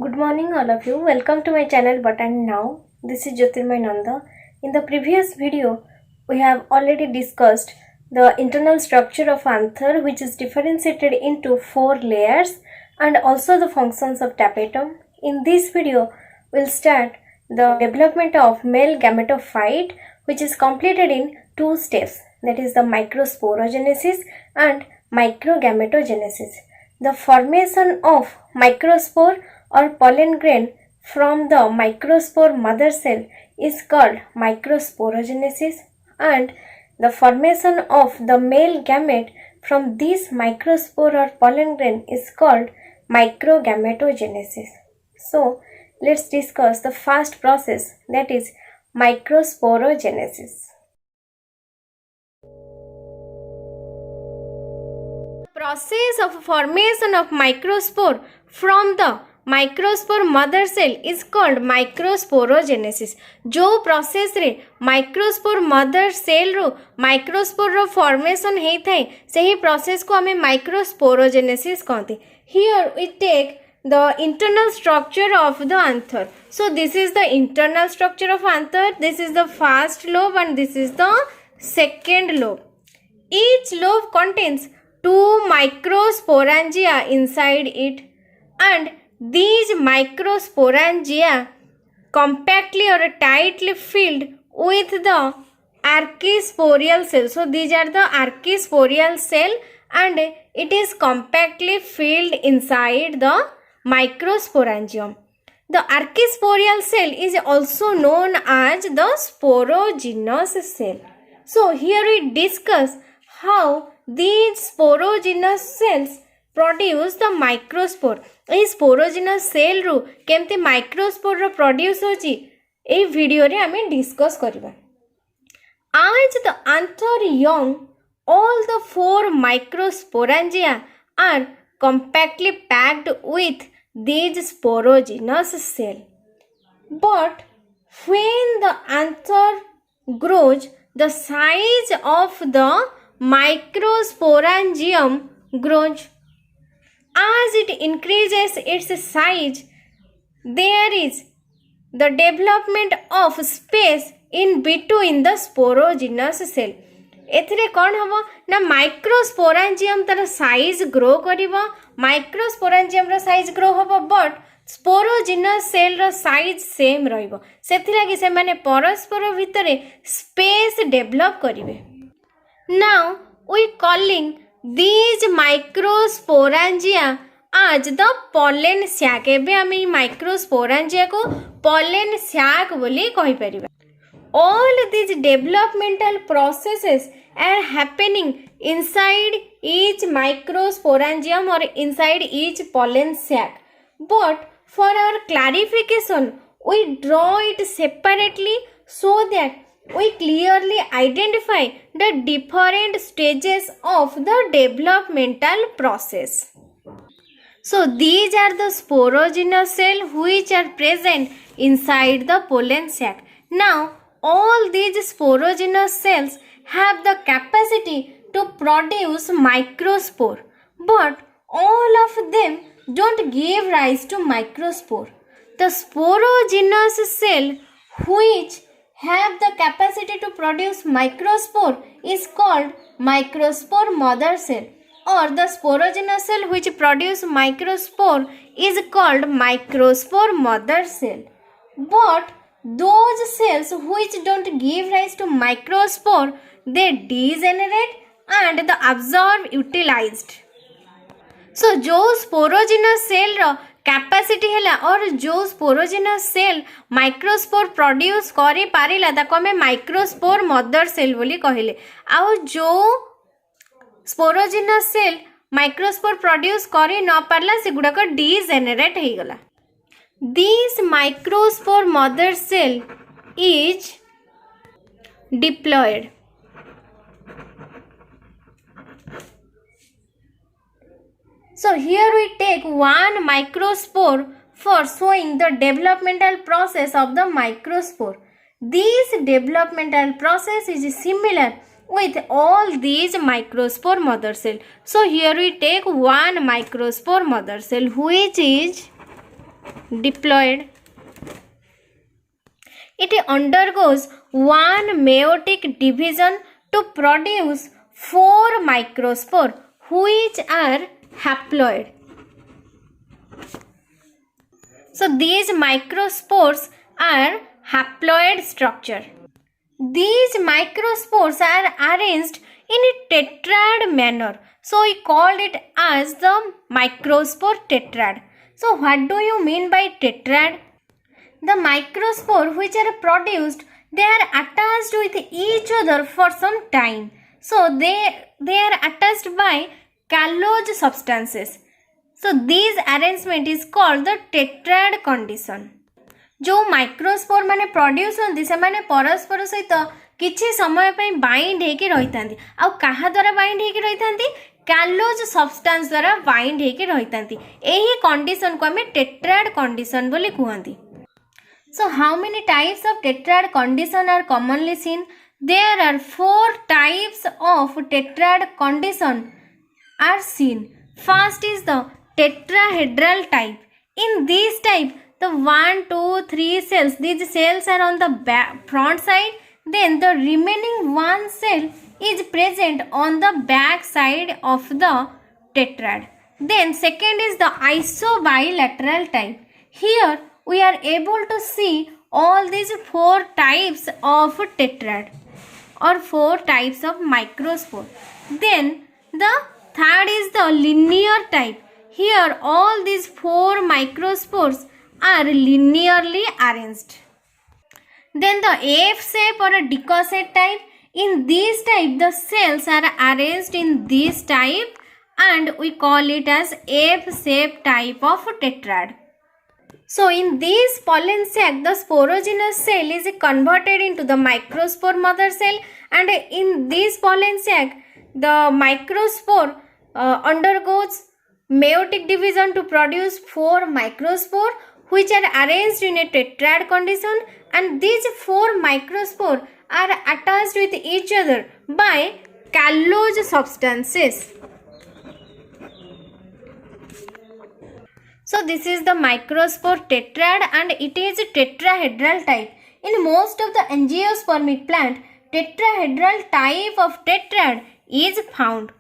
Good morning, all of you. Welcome to my channel Button Now. This is Jyotirmay Nanda. In the previous video, we have already discussed the internal structure of anther, which is differentiated into 4 layers, and also the functions of tapetum. In this video, we'll start the development of male gametophyte, which is completed in 2 steps, that is the microsporogenesis and microgametogenesis. The formation of microspore or pollen grain from the microspore mother cell is called microsporogenesis, and the formation of the male gamete from this microspore or pollen grain is called microgametogenesis. So, let's discuss the first process, that is microsporogenesis. Process of formation of microspore from the microspore mother cell is called microsporogenesis. जो process रे microspore mother cell रो microspore रो formation हेई थाए सेही process को हमें microsporogenesis कहते. Here we take the internal structure of the anther. So this is the internal structure of anther, this is the first lobe and this is the second lobe. Each lobe contains 2 microsporangia inside it, and these microsporangia compactly or tightly filled with the archisporial cell. So these are the archisporial cell and it is compactly filled inside the microsporangium. The archisporial cell is also known as the sporogenous cell. So here we discuss how these sporogenous cells produce the microspore. এই sporogenous cell रु केमती microspore रो produce होची ए video रे हमें discuss करबा. As the anther young, all the 4 microsporangia are compactly packed with these sporogenous cell. But when the anther grows, the size of the microsporangium grows. As it increases its size, there is the development of space in between the sporogenous cell. एथिरे कौन हम ना microsporangium तार size grow करिवो, microsporangium रो size grow हबो, but sporogenous cell रो size same रहइबो. सेथि लागि से माने परस्पर भितरे स्पेस डेवलप करिवे. Now we calling these microsporangia as the pollen sac. एबे हमें microsporangia को pollen sac बोली कहि परिबा. All these developmental processes are happening inside each microsporangium or inside each pollen sac. But for our clarification, we draw it separately so that we clearly identify the different stages of the developmental process. So these are the sporogenous cells which are present inside the pollen sac. Now all these sporogenous cells have the capacity to produce microspore, but all of them don't give rise to microspore. The sporogenous cell which have the capacity to produce microspore is called microspore mother cell, or the sporogenous cell which produce microspore is called microspore mother cell. But those cells which don't give rise to microspore, they degenerate and the absorb utilized. So जो sporogenous cell रो capacity है और जो sporogenous cell microspore produce करि पारिला ताको हमें microspore mother cell बोली कहिले. आउ जो स्पोरोजेनस सेल माइक्रोस्पोर प्रोड्यूस करि न पारला से गुडा को डीजेनरेट हे गला. This microspore mother cell is diploid. So here we take one microspore for showing the developmental process of the microspore. This developmental process is similar with all these microspore mother cell. So here we take one microspore mother cell which is diploid. It undergoes one meiotic division to produce 4 microspore which are haploid. So these microspores are haploid structure. These microspores are arranged in a tetrad manner. So we called it as the microspore tetrad. So what do you mean by tetrad? The microspore which are produced, they are attached with each other for some time. So they are attached by callose substances. So this arrangement is called the tetrad condition. जो microspore माने produce होती से माने परस्पर सहित किछि समय पे बाइंड हेकि रहितांती आ कहा द्वारा बाइंड हेकि रहितांती callose substance द्वारा बाइंड हेकि रहितांती एही कंडीशन को हमें टेट्राड कंडीशन बोली कहंती. So how many types of tetrad condition are commonly seen? There are 4 types of tetrad condition are seen. First is the tetrahedral type. In this type, the 1, 2, 3 cells, these cells are on the front side, then the remaining one cell is present on the back side of the tetrad. Then second is the isobilateral type. Here we are able to see all these 4 types of tetrad or 4 types of microspore. Then the third is the linear type. Here all these 4 microspores are linearly arranged. Then the F shape or a decoset type. In this type the cells are arranged in this type and we call it as F shape type of tetrad. So in this pollen sac the sporogenous cell is converted into the microspore mother cell, and in this pollen sac the microspore undergoes meiotic division to produce 4 microspore which are arranged in a tetrad condition, and these 4 microspore are attached with each other by callose substances. So this is the microspore tetrad and it is a tetrahedral type. In most of the angiospermic plant, tetrahedral type of tetrad is found.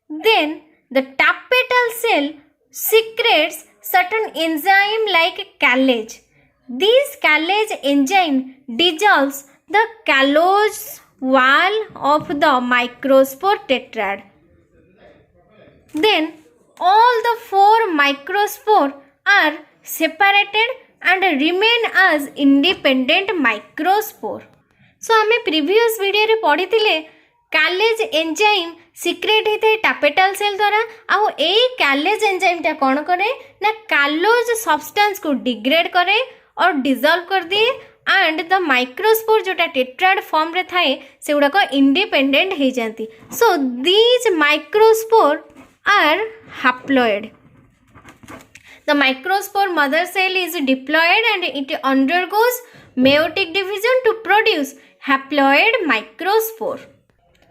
Then the tapetal cell secretes certain enzyme like callase. This callase enzyme dissolves the callose wall of the microspore tetrad. Then all the 4 microspore are separated and remain as independent microspore. So हमें previous video रे पढ़ी थिले callase enzyme secrete होता है tapetal cell द्वारा आउ ए callase enzyme टा कौन करे ना callose substance को degrade करे और dissolve कर दिए and the microspore जोटा tetrad form रे थाए से गुड़ा को independent हो जाती. So these microspore are haploid. The microspore mother cell is diploid and it undergoes meiotic division to produce haploid microspore.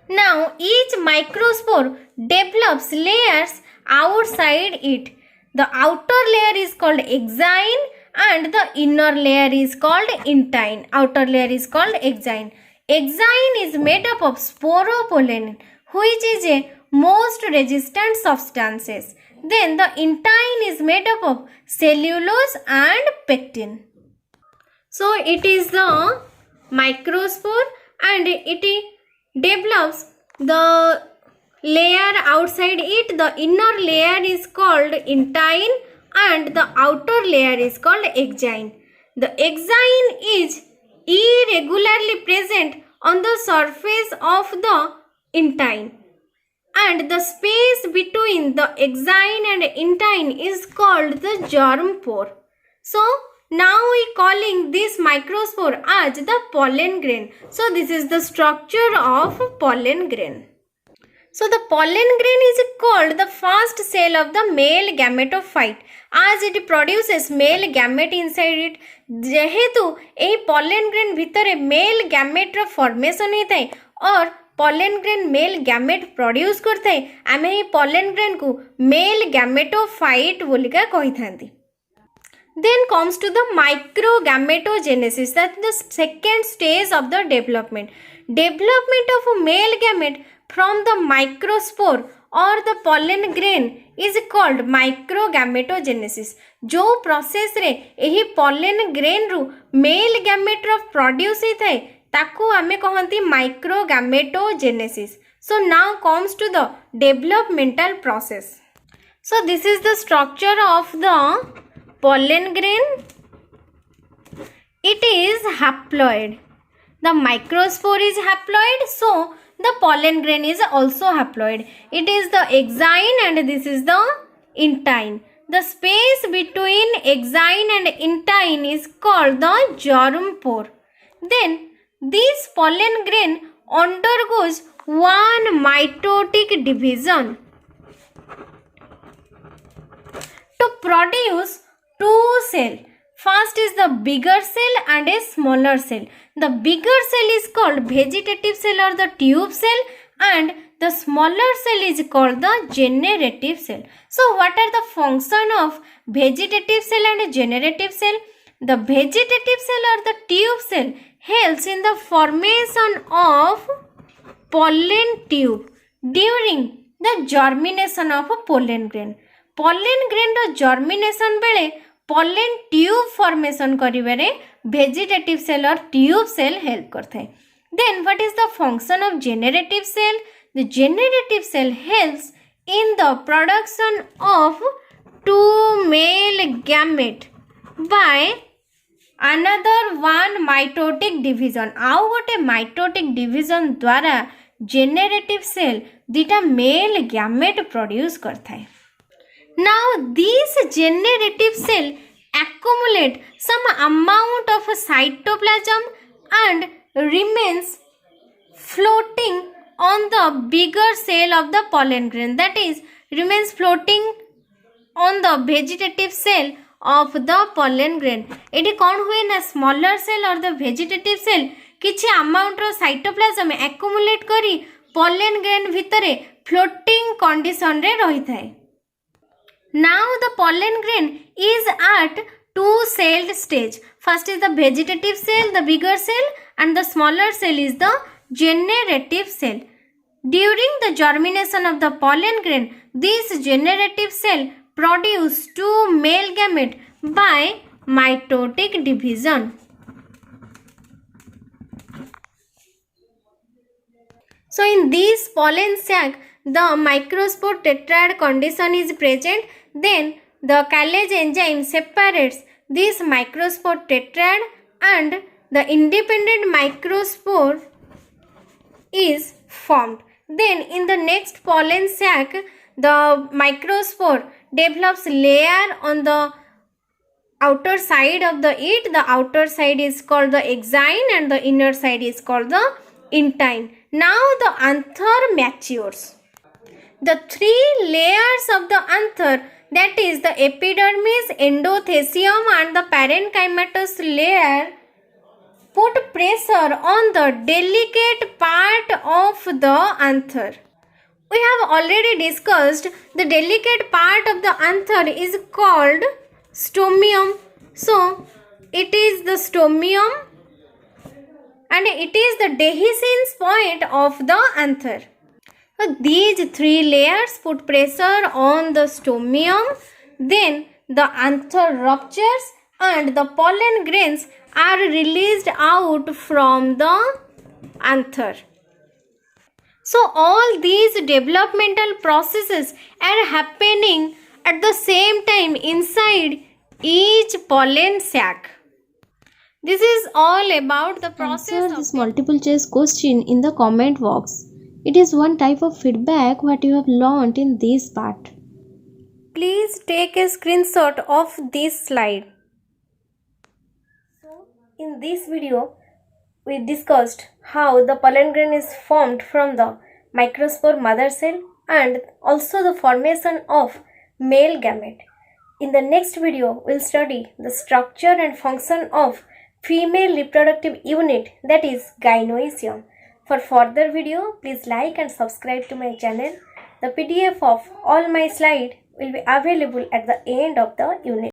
Now each microspore develops layers outside it. The outer layer is called exine and the inner layer is called intine. Outer layer is called exine. Exine is made up of sporopollen, which is a most resistant substances. Then the intine is made up of cellulose and pectin. So it is the microspore and it develops the layer outside it. The inner layer is called intine and the outer layer is called exine. The exine is irregularly present on the surface of the intine, and the space between the exine and intine is called the germ pore. So now we calling this microspore as the pollen grain. So this is the structure of pollen grain. So the pollen grain is called the first cell of the male gametophyte as it produces male gamete inside it. जेहेतु ए pollen grain भितर male gamete रो formation होता है और pollen grain male gamete produce करता है, आमे ये pollen grain को male gametophyte बोलिका कही थांती. Then comes to the microgametogenesis, that is the second stage of the development. Development of a male gamete from the microspore or the pollen grain is called microgametogenesis. जो process रे एही pollen grain रू male gamete रो produce होता है ताकू आमे कहंती microgametogenesis. So now comes to the developmental process. So this is the structure of the pollen grain. It is haploid. The microspore is haploid, so the pollen grain is also haploid. It is the exine and this is the intine. The space between exine and intine is called the germ pore. Then this pollen grain undergoes one mitotic division to produce two cells. First is the bigger cell and a smaller cell. The bigger cell is called vegetative cell or the tube cell, and the smaller cell is called the generative cell. So what are the function of vegetative cell and generative cell? The vegetative cell or the tube cell helps in the formation of pollen tube during the germination of a pollen grain. Pollen grain ro germination bele pollen tube formation karibare vegetative cell or tube cell help करता है. Then what is the function of generative cell? The generative cell helps in the production of two male gamete by another one mitotic division. आउ गोटे mitotic division द्वारा generative cell दिटा male gamete produce करता है. Now these generative cell accumulate some amount of cytoplasm and remains floating on the bigger cell of the pollen grain, that is remains floating on the vegetative cell of the pollen grain. Eighty कौन हुए ना smaller cell or the vegetative cell किछि amount रो cytoplasm accumulate करी pollen grain भितरे floating condition रे रही थाए. Now the pollen grain is at two-celled stage. First is the vegetative cell, the bigger cell, and the smaller cell is the generative cell. During the germination of the pollen grain, this generative cell produce two male gamete by mitotic division. So in this pollen sac, the microspore tetrad condition is present. Then the Kallage enzyme separates this microspore tetrad and the independent microspore is formed. Then in the next pollen sac, the microspore develops layer on the outer side of it. The outer side is called the exine and the inner side is called the intine. Now the anther matures. The three layers of the anther, that is the epidermis, endothecium and the parenchymatous layer, put pressure on the delicate part of the anther. We have already discussed the delicate part of the anther is called stomium. So it is the stomium and it is the dehiscence point of the anther. So these three layers put pressure on the stomium, then the anther ruptures and the pollen grains are released out from the anther. So all these developmental processes are happening at the same time inside each pollen sac. This is all about the process. Answer this multiple choice question in the comment box. It is one type of feedback what you have learnt in this part. Please take a screenshot of this slide. So in this video we discussed how the pollen grain is formed from the microspore mother cell and also the formation of male gamete. In the next video we'll study the structure and function of female reproductive unit, that is gynoecium. For further video, please like and subscribe to my channel. The PDF of all my slides will be available at the end of the unit.